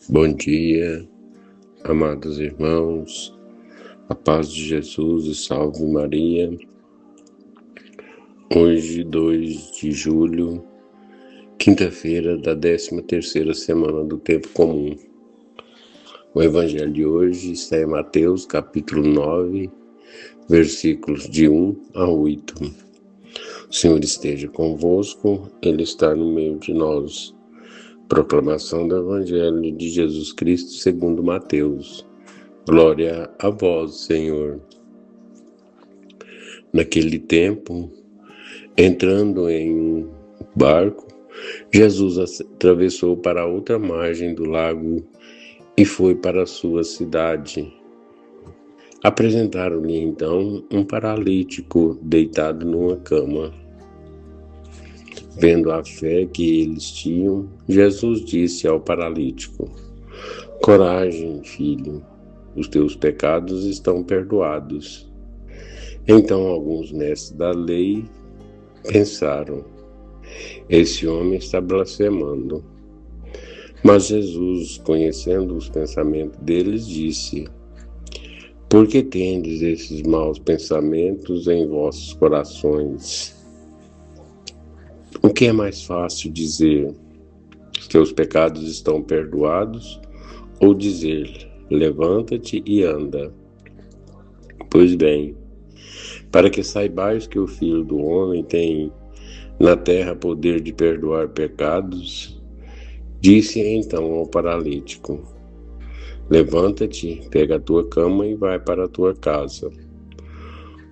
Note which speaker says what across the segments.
Speaker 1: Bom dia, amados irmãos, a paz de Jesus e salve Maria. Hoje, 2 de julho, quinta-feira da 13ª semana do Tempo Comum. O evangelho de hoje está em Mateus, capítulo 9, versículos de 1 a 8. O Senhor esteja convosco, Ele está no meio de nós. Proclamação do Evangelho de Jesus Cristo segundo Mateus. Glória a vós, Senhor. Naquele tempo, entrando em um barco, Jesus atravessou para a outra margem do lago e foi para a sua cidade. Apresentaram-lhe então um paralítico deitado numa cama. Vendo a fé que eles tinham, Jesus disse ao paralítico: Coragem, filho, os teus pecados estão perdoados. Então alguns mestres da lei pensaram: esse homem está blasfemando. Mas Jesus, conhecendo os pensamentos deles, disse: Por que tendes esses maus pensamentos em vossos corações? O que é mais fácil dizer: os teus pecados estão perdoados, ou dizer: levanta-te e anda? Pois bem, para que saibais que o Filho do Homem tem na terra poder de perdoar pecados, disse então ao paralítico: Levanta-te, pega a tua cama e vai para a tua casa.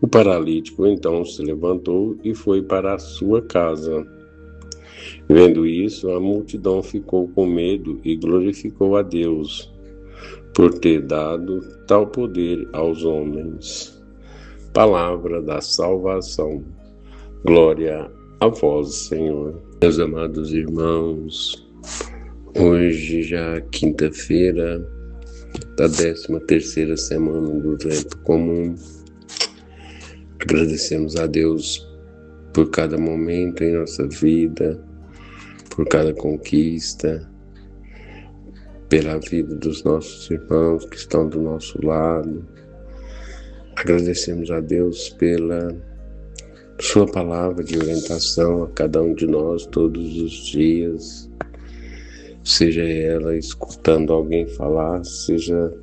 Speaker 1: O paralítico então se levantou e foi para a sua casa. Vendo isso, a multidão ficou com medo e glorificou a Deus por ter dado tal poder aos homens. Palavra da salvação. Glória a vós, Senhor. Meus amados irmãos, hoje já quinta-feira da 13ª semana do Tempo Comum. Agradecemos a Deus por cada momento em nossa vida, por cada conquista, pela vida dos nossos irmãos que estão do nosso lado. Agradecemos a Deus pela sua palavra de orientação a cada um de nós todos os dias, seja ela escutando alguém falar, seja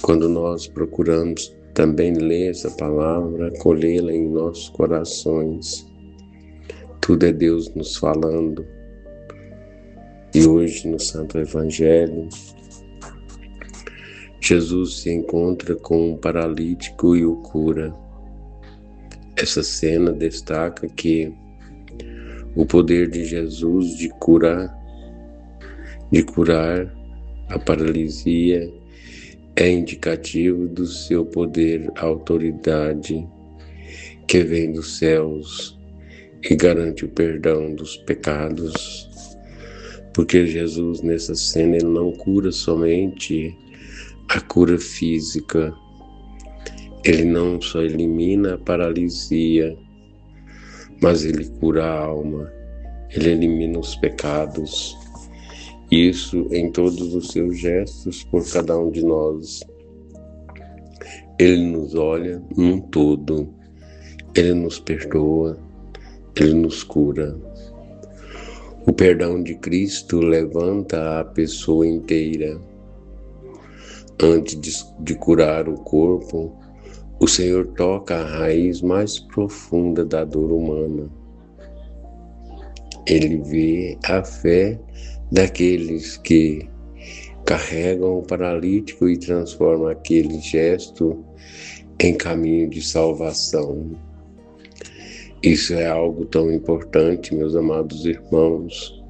Speaker 1: quando nós procuramos também ler essa palavra, acolhê-la em nossos corações. Tudo é Deus nos falando. E hoje no Santo Evangelho, Jesus se encontra com um paralítico e o cura. Essa cena destaca que o poder de Jesus de curar a paralisia é indicativo do seu poder, autoridade que vem dos céus e garante o perdão dos pecados. Porque Jesus nessa cena ele não cura somente a cura física, ele não só elimina a paralisia, mas ele cura a alma, ele elimina os pecados. Isso em todos os seus gestos por cada um de nós. Ele nos olha num todo, ele nos perdoa, ele nos cura. O perdão de Cristo levanta a pessoa inteira. Antes de curar o corpo, o Senhor toca a raiz mais profunda da dor humana. Ele vê a fé daqueles que carregam o paralítico e transforma aquele gesto em caminho de salvação. Isso é algo tão importante, meus amados irmãos.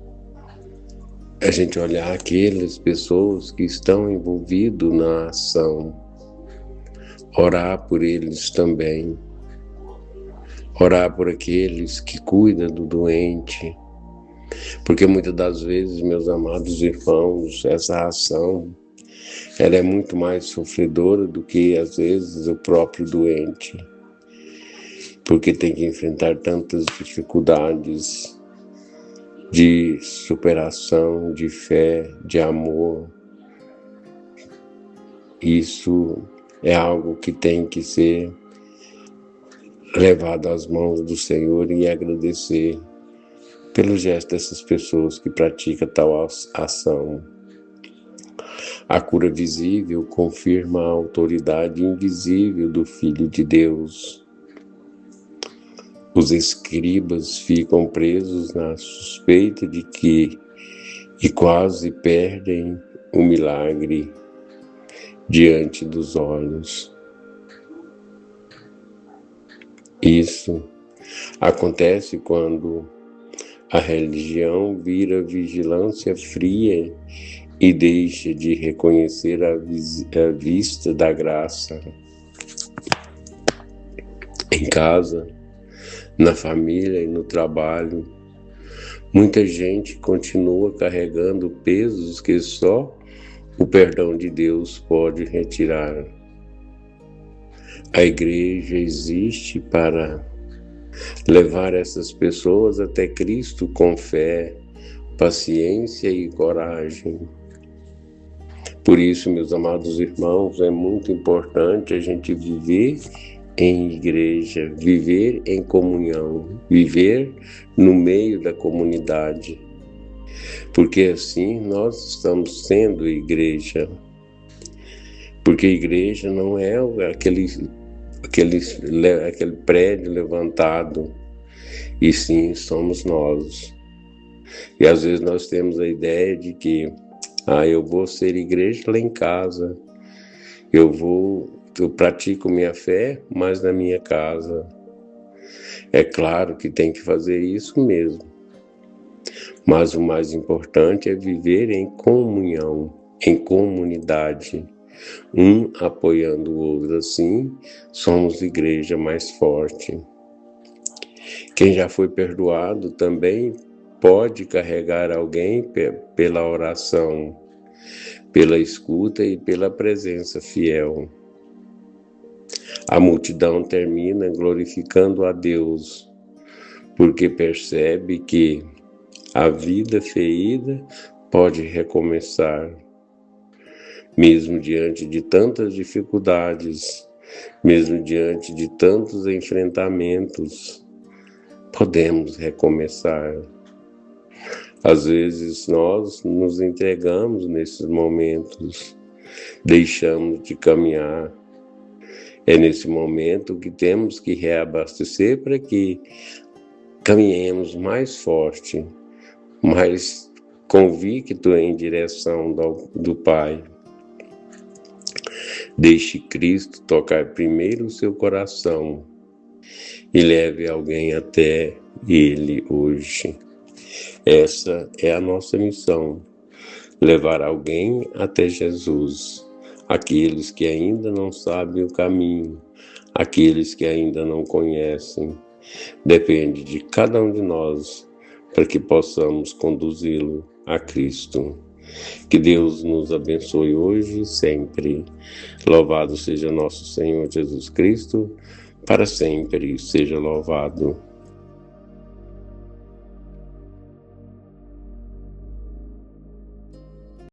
Speaker 1: A gente olhar aquelas pessoas que estão envolvidas na ação, orar por eles também, orar por aqueles que cuidam do doente, porque muitas das vezes, meus amados irmãos, essa ação ela é muito mais sofredora do que às vezes o próprio doente, porque tem que enfrentar tantas dificuldades de superação, de fé, de amor. Isso é algo que tem que ser levado às mãos do Senhor e agradecer pelo gesto dessas pessoas que praticam tal ação. A cura visível confirma a autoridade invisível do Filho de Deus. Os escribas ficam presos na suspeita de que e quase perdem o milagre diante dos olhos. Isso acontece quando a religião vira vigilância fria e deixa de reconhecer a vista da graça. Em casa, na família e no trabalho, muita gente continua carregando pesos que só o perdão de Deus pode retirar. A igreja existe para levar essas pessoas até Cristo com fé, paciência e coragem. Por isso, meus amados irmãos, é muito importante a gente viver em igreja, viver em comunhão, viver no meio da comunidade. Porque assim nós estamos sendo igreja. Porque igreja não é aquele prédio levantado, e sim somos nós. E às vezes nós temos a ideia de que eu vou ser igreja lá em casa, eu pratico minha fé, mas na minha casa. É claro que tem que fazer isso mesmo, mas o mais importante é viver em comunhão, em comunidade, um apoiando o outro. Assim somos igreja mais forte. Quem já foi perdoado também pode carregar alguém pela oração, pela escuta e pela presença fiel. A multidão termina glorificando a Deus, porque percebe que a vida ferida pode recomeçar. Mesmo diante de tantas dificuldades, mesmo diante de tantos enfrentamentos, podemos recomeçar. Às vezes nós nos entregamos nesses momentos, deixamos de caminhar. É nesse momento que temos que reabastecer para que caminhemos mais forte, mais convicto em direção do Pai. Deixe Cristo tocar primeiro o seu coração e leve alguém até Ele hoje. Essa é a nossa missão, levar alguém até Jesus, aqueles que ainda não sabem o caminho, aqueles que ainda não conhecem. Depende de cada um de nós para que possamos conduzi-lo a Cristo. Que Deus nos abençoe hoje e sempre. Louvado seja nosso Senhor Jesus Cristo, para sempre seja louvado.